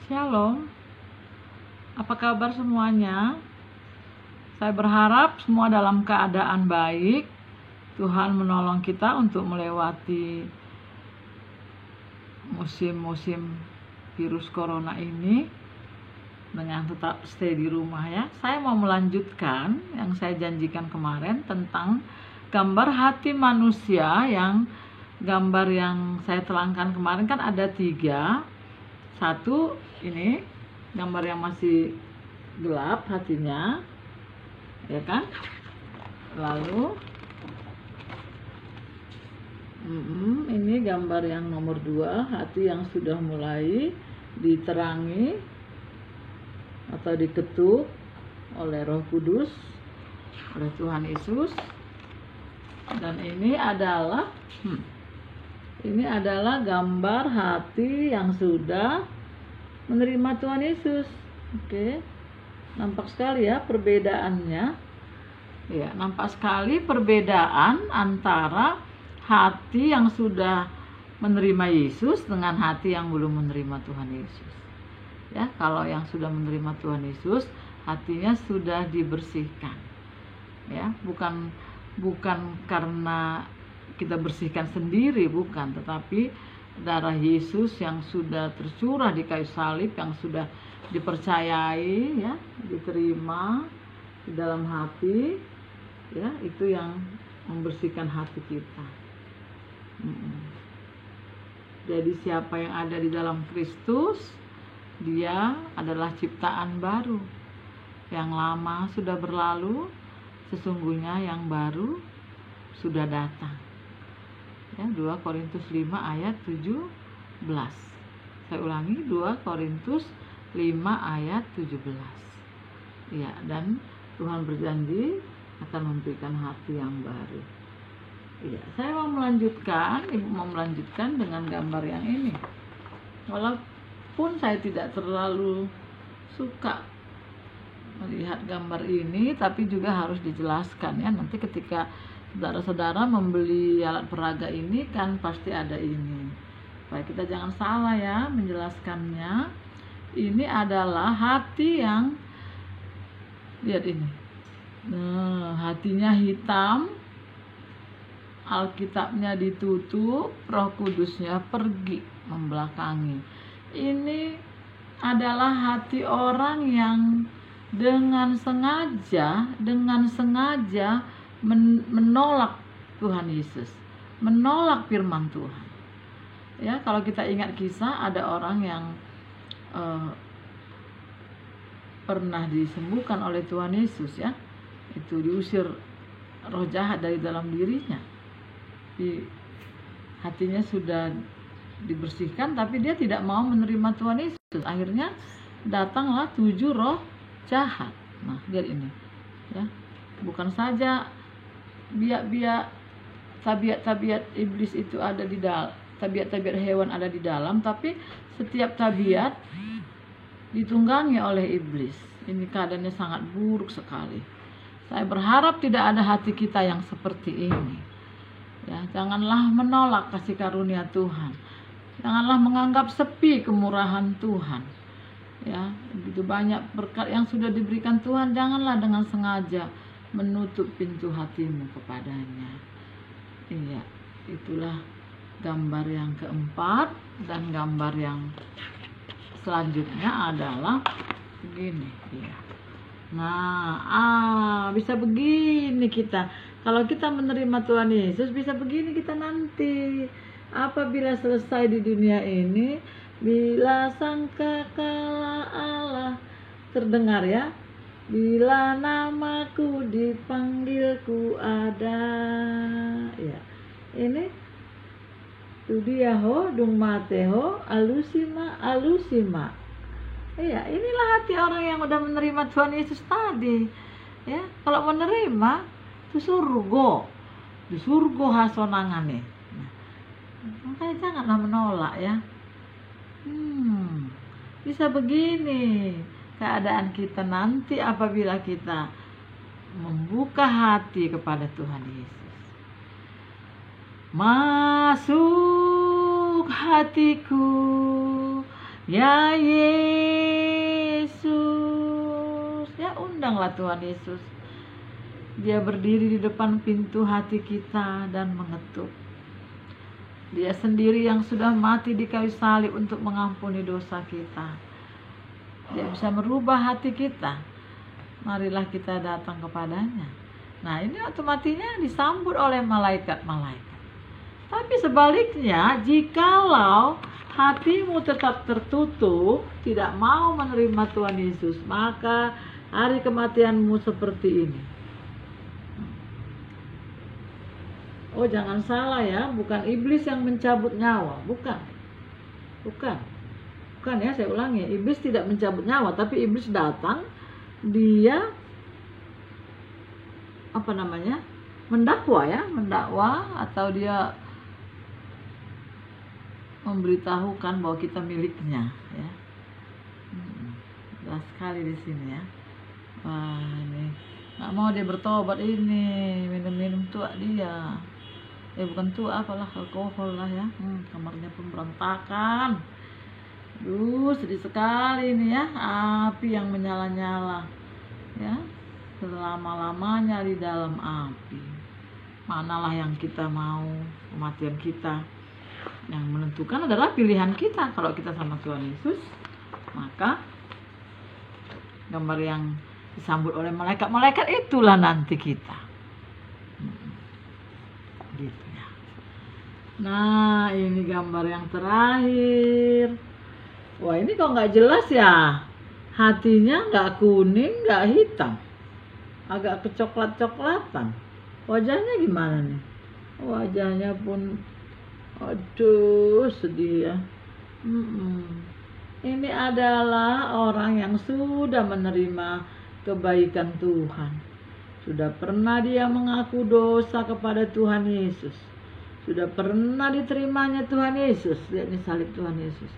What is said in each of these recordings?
Shalom, apa kabar semuanya? Saya berharap semua dalam keadaan baik. Tuhan menolong kita untuk melewati musim-musim virus corona ini dengan tetap stay di rumah ya. Saya mau melanjutkan yang saya janjikan kemarin tentang gambar hati manusia. Yang gambar yang saya terangkan kemarin kan ada 3. Satu, ini gambar yang masih gelap hatinya, ya kan? Lalu ini gambar yang nomor 2, hati yang sudah mulai diterangi atau diketuk oleh Roh Kudus, oleh Tuhan Yesus. Dan ini adalah gambar hati yang sudah menerima Tuhan Yesus. Oke. Nampak sekali ya perbedaannya. Ya, nampak sekali perbedaan antara hati yang sudah menerima Yesus dengan hati yang belum menerima Tuhan Yesus. Ya, kalau yang sudah menerima Tuhan Yesus, hatinya sudah dibersihkan. Ya, bukan karena kita bersihkan sendiri, bukan, tetapi darah Yesus yang sudah tercurah di kayu salib, yang sudah dipercayai, ya, diterima di dalam hati, ya, itu yang membersihkan hati kita. Jadi siapa yang ada di dalam Kristus, dia adalah ciptaan baru. Yang lama sudah berlalu, sesungguhnya yang baru sudah datang. Ya, 2 Korintus 5 ayat 17. Saya ulangi, 2 Korintus 5 ayat 17. Ya, dan Tuhan berjanji akan memberikan hati yang baru. Ya, saya mau melanjutkan, Ibu mau melanjutkan dengan gambar yang ini. Walaupun saya tidak terlalu suka melihat gambar ini, tapi juga harus dijelaskan ya. Nanti ketika saudara-saudara membeli alat peraga ini kan pasti ada ini. Baik, kita jangan salah ya menjelaskannya. Ini adalah hati yang, lihat ini. Hatinya hitam, Alkitabnya ditutup, Roh Kudusnya pergi membelakangi. Ini adalah hati orang yang dengan sengaja menolak Tuhan Yesus, menolak firman Tuhan. Ya, kalau kita ingat kisah, ada orang yang pernah disembuhkan oleh Tuhan Yesus ya. Itu diusir roh jahat dari dalam dirinya. Hatinya sudah dibersihkan, tapi dia tidak mau menerima Tuhan Yesus. Akhirnya datanglah 7 roh jahat. Nah, lihat ini. Ya. Bukan saja tabiat iblis itu ada di dalam, tabiat hewan ada di dalam, tapi setiap tabiat ditunggangi oleh iblis. Ini keadaannya sangat buruk sekali. Saya berharap tidak ada hati kita yang seperti ini. Ya, janganlah menolak kasih karunia Tuhan. Janganlah menganggap sepi kemurahan Tuhan. Ya, begitu banyak berkat yang sudah diberikan Tuhan, janganlah dengan sengaja menutup pintu hatimu kepadanya. Iya, itulah gambar yang keempat. Dan gambar yang selanjutnya adalah begini ya. Nah, bisa begini kita. Kalau kita menerima Tuhan Yesus, bisa begini kita nanti. Apabila selesai di dunia ini, bila sangkakala Allah terdengar ya, bila namaku dipanggil ku ada. Ya, ini tu dia ho dung mateho alusima. Iya, inilah hati orang yang udah menerima Tuhan Yesus tadi. Ya, kalau menerima itu di surga hasonangane. Nah, makanya janganlah menolak ya. Bisa begini keadaan kita nanti apabila kita membuka hati kepada Tuhan Yesus. Masuk hatiku Ya Yesus, ya undanglah Tuhan Yesus. Dia berdiri di depan pintu hati kita dan mengetuk. Dia sendiri yang sudah mati di kayu salib untuk mengampuni dosa kita. Dia bisa merubah hati kita. Marilah kita datang kepadanya. Nah, ini otomatisnya disambut oleh malaikat-malaikat. Tapi sebaliknya, jikalau hatimu tetap tertutup, tidak mau menerima Tuhan Yesus, maka hari kematianmu seperti ini. Oh, jangan salah ya, bukan iblis yang mencabut nyawa, bukan ya, saya ulangi, iblis tidak mencabut nyawa, tapi iblis datang, dia mendakwa atau dia memberitahukan bahwa kita miliknya, ya. Jelas sekali di sini ya. Wah, ini nggak mau dia bertobat, ini minum tua dia. Bukan tua, apalah, alkohol lah ya. Kamarnya pun berantakan. Sedih sekali ini ya, api yang menyala-nyala ya, selama-lamanya di dalam api. Manalah yang kita mau, kematian kita. Yang menentukan adalah pilihan kita. Kalau kita sama Tuhan Yesus, maka gambar yang disambut oleh malaikat-malaikat itulah nanti kita. Gitu ya. Nah, ini gambar yang terakhir. Wah, ini kok nggak jelas ya. Hatinya nggak kuning, nggak hitam, agak kecoklat-coklatan. Wajahnya gimana nih? Wajahnya pun, aduh, sedih ya. Ini adalah orang yang sudah menerima kebaikan Tuhan. Sudah pernah dia mengaku dosa kepada Tuhan Yesus. Sudah pernah diterimanya Tuhan Yesus. Lihat nih salib Tuhan Yesus.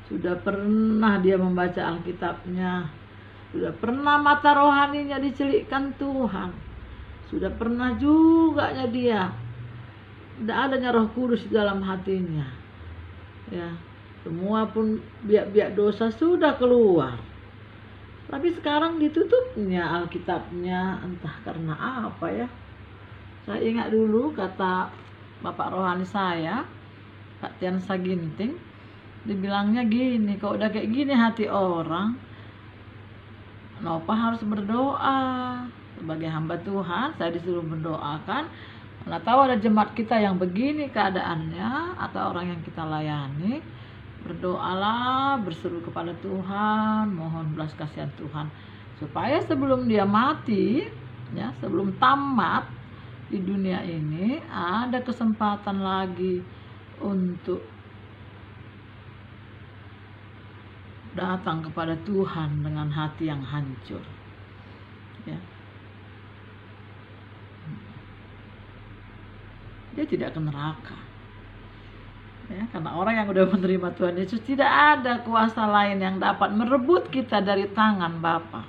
Sudah pernah dia membaca Alkitabnya. Sudah pernah mata rohaninya dicelikkan Tuhan. Sudah pernah juga dia. Tidak adanya Roh Kudus di dalam hatinya. Ya, semua pun biak-biak dosa sudah keluar. Tapi sekarang ditutupnya Alkitabnya, entah karena apa ya. Saya ingat dulu kata Bapak Rohani saya, Kak Tian Saginting, dibilangnya gini, kalau udah kayak gini hati orang, Nova harus berdoa. Sebagai hamba Tuhan, saya disuruh mendoakan. Karena tahu ada jemaat kita yang begini keadaannya, atau orang yang kita layani, berdoalah, berseru kepada Tuhan, mohon belas kasihan Tuhan, supaya sebelum dia mati, ya, sebelum tamat di dunia ini, ada kesempatan lagi untuk datang kepada Tuhan dengan hati yang hancur, ya. Dia tidak ke neraka, ya, karena orang yang udah menerima Tuhan Yesus, tidak ada kuasa lain yang dapat merebut kita dari tangan Bapa,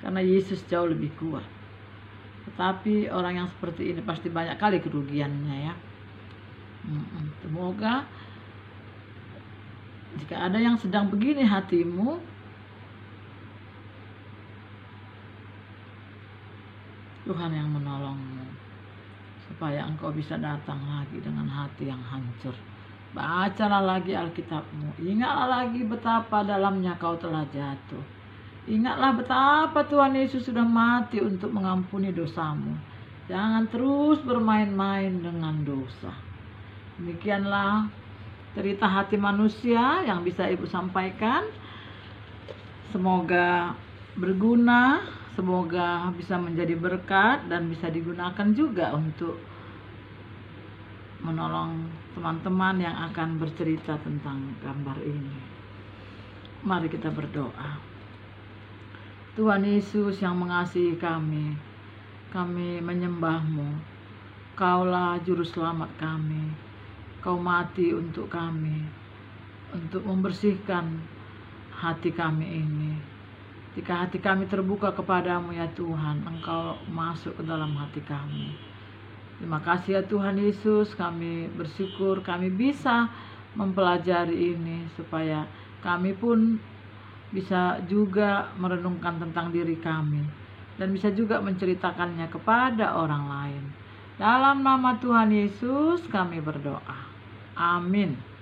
karena Yesus jauh lebih kuat. Tetapi orang yang seperti ini pasti banyak kali kerugiannya ya. Semoga jika ada yang sedang begini hatimu, Tuhan yang menolongmu, supaya engkau bisa datang lagi dengan hati yang hancur. Bacalah lagi Alkitabmu. Ingatlah lagi betapa dalamnya kau telah jatuh. Ingatlah betapa Tuhan Yesus sudah mati untuk mengampuni dosamu. Jangan terus bermain-main dengan dosa. Demikianlah cerita hati manusia yang bisa Ibu sampaikan. Semoga berguna, semoga bisa menjadi berkat dan bisa digunakan juga untuk menolong teman-teman yang akan bercerita tentang gambar ini. Mari kita berdoa. Tuhan Yesus yang mengasihi kami, kami menyembah-Mu. Kaulah juru selamat kami. Kau mati untuk kami, untuk membersihkan hati kami ini. Jika hati kami terbuka kepadamu ya Tuhan, Engkau masuk ke dalam hati kami. Terima kasih ya Tuhan Yesus, kami bersyukur kami bisa mempelajari ini supaya kami pun bisa juga merenungkan tentang diri kami dan bisa juga menceritakannya kepada orang lain. Dalam nama Tuhan Yesus kami berdoa. Amin.